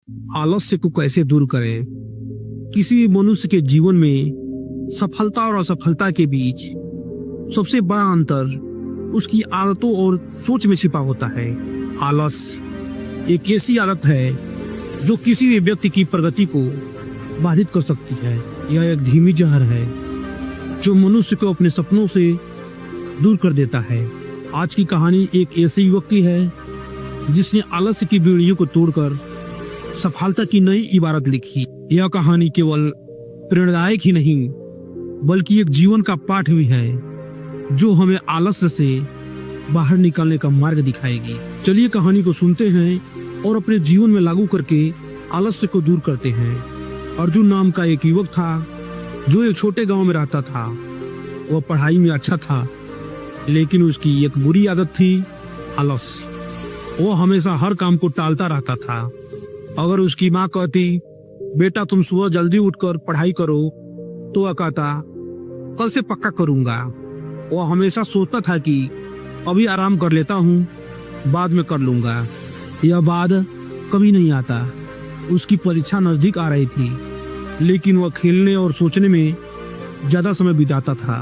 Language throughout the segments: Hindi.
आलस्य को कैसे दूर करें। किसी भी मनुष्य के जीवन में सफलता और असफलता के बीच सबसे बड़ा अंतर उसकी आदतों और सोच में छिपा होता है। आलस्य एक ऐसी आदत है जो किसी भी व्यक्ति की प्रगति को बाधित कर सकती है। यह एक धीमी जहर है जो मनुष्य को अपने सपनों से दूर कर देता है। आज की कहानी एक ऐसे युवक की है जिसने आलस्य की बेड़ियों को तोड़कर सफलता की नई इबारत लिखी। यह कहानी केवल प्रेरणादायक ही नहीं बल्कि एक जीवन का पाठ भी है जो हमें आलस्य से बाहर निकलने का मार्ग दिखाएगी। चलिए कहानी को सुनते हैं और अपने जीवन में लागू करके आलस्य को दूर करते हैं। अर्जुन नाम का एक युवक था जो एक छोटे गांव में रहता था। वह पढ़ाई में अच्छा था लेकिन उसकी एक बुरी आदत थी आलस्य। वह हमेशा हर काम को टालता रहता था। अगर उसकी माँ कहती बेटा तुम सुबह जल्दी उठकर पढ़ाई करो तो वह कहता कल से पक्का करूंगा। वह हमेशा सोचता था कि अभी आराम कर लेता हूँ बाद में कर लूंगा। यह बाद कभी नहीं आता। उसकी परीक्षा नजदीक आ रही थी लेकिन वह खेलने और सोचने में ज्यादा समय बिताता था।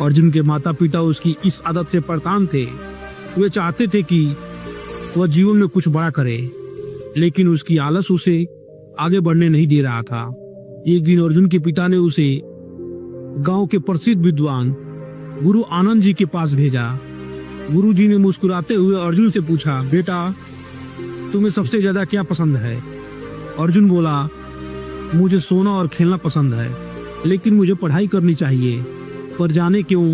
अर्जुन के माता पिता उसकी इस आदत से परेशान थे। वे चाहते थे कि वह जीवन में कुछ बड़ा करे लेकिन उसकी आलस उसे आगे बढ़ने नहीं दे रहा था। एक दिन अर्जुन के पिता ने उसे गांव के प्रसिद्ध विद्वान गुरु आनंद जी के पास भेजा। गुरु जी ने मुस्कुराते हुए अर्जुन से पूछा बेटा तुम्हें सबसे ज्यादा क्या पसंद है। अर्जुन बोला मुझे सोना और खेलना पसंद है लेकिन मुझे पढ़ाई करनी चाहिए पर जाने क्यों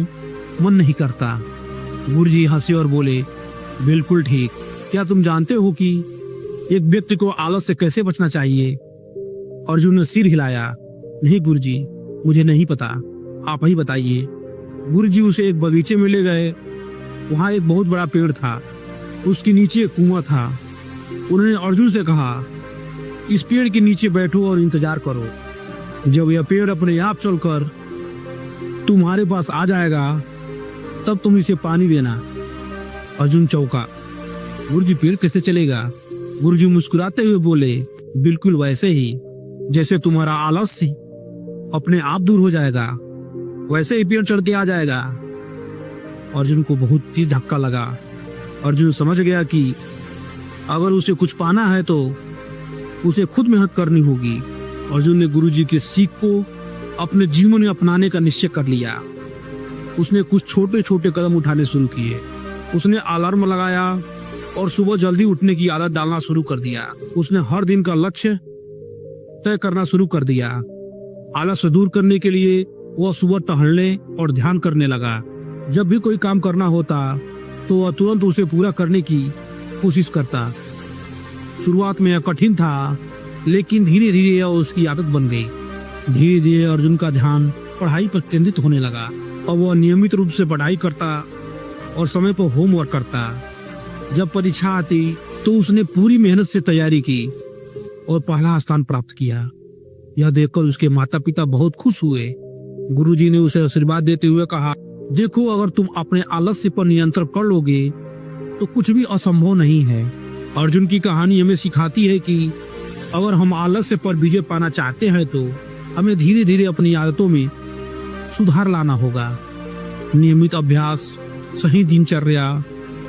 मन नहीं करता। गुरु जी हंसे और बोले बिल्कुल ठीक। क्या तुम जानते हो कि एक व्यक्ति को आलस से कैसे बचना चाहिए। अर्जुन ने सिर हिलाया नहीं गुरुजी मुझे नहीं पता आप ही बताइए। गुरुजी उसे एक बगीचे में ले गए। वहां एक बहुत बड़ा पेड़ था। उसके नीचे एक कुआं था। उन्होंने अर्जुन से कहा इस पेड़ के नीचे बैठो और इंतजार करो। जब यह पेड़ अपने आप चलकर तुम्हारे पास आ जाएगा तब तुम इसे पानी देना। अर्जुन चौंका गुरुजी पेड़ कैसे चलेगा। गुरुजी मुस्कुराते हुए बोले बिल्कुल वैसे ही जैसे तुम्हारा आलस्य अपने आप दूर हो जाएगा वैसे ही पेड़ चढ़ के आ जाएगा। अर्जुन को बहुत तेज धक्का लगा। अर्जुन समझ गया कि अगर उसे कुछ पाना है तो उसे खुद मेहनत करनी होगी। अर्जुन ने गुरुजी के सीख को अपने जीवन में अपनाने का निश्चय कर लिया। उसने कुछ छोटे छोटे कदम उठाने शुरू किए। उसने अलार्म लगाया और सुबह जल्दी उठने की आदत डालना शुरू कर दिया। उसने हर दिन का लक्ष्य तय करना शुरू कर दिया। आलस दूर करने के लिए वह सुबह टहलने और ध्यान करने लगा। जब भी कोई काम करना होता तो वह तुरंत उसे पूरा करने की कोशिश करता। शुरुआत में यह कठिन था लेकिन धीरे धीरे यह उसकी आदत बन गई। धीरे धीरे अर्जुन का ध्यान पढ़ाई पर केंद्रित होने लगा। अब वह नियमित रूप से पढ़ाई करता और समय पर होमवर्क करता। जब परीक्षा आती तो उसने पूरी मेहनत से तैयारी की और पहला स्थान प्राप्त किया। यह देखकर उसके माता पिता बहुत खुश हुए। गुरुजी ने उसे आशीर्वाद देते हुए कहा देखो अगर तुम अपने आलस्य पर नियंत्रण कर लोगे तो कुछ भी असंभव नहीं है। अर्जुन की कहानी हमें सिखाती है कि अगर हम आलस्य पर विजय पाना चाहते हैं तो हमें धीरे धीरे अपनी आदतों में सुधार लाना होगा। नियमित अभ्यास, सही दिनचर्या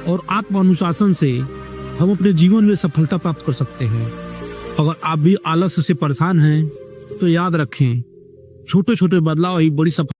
और आत्म अनुशासन से हम अपने जीवन में सफलता प्राप्त कर सकते हैं। अगर आप भी आलस्य से परेशान हैं तो याद रखें छोटे छोटे बदलाव ही बड़ी सफलता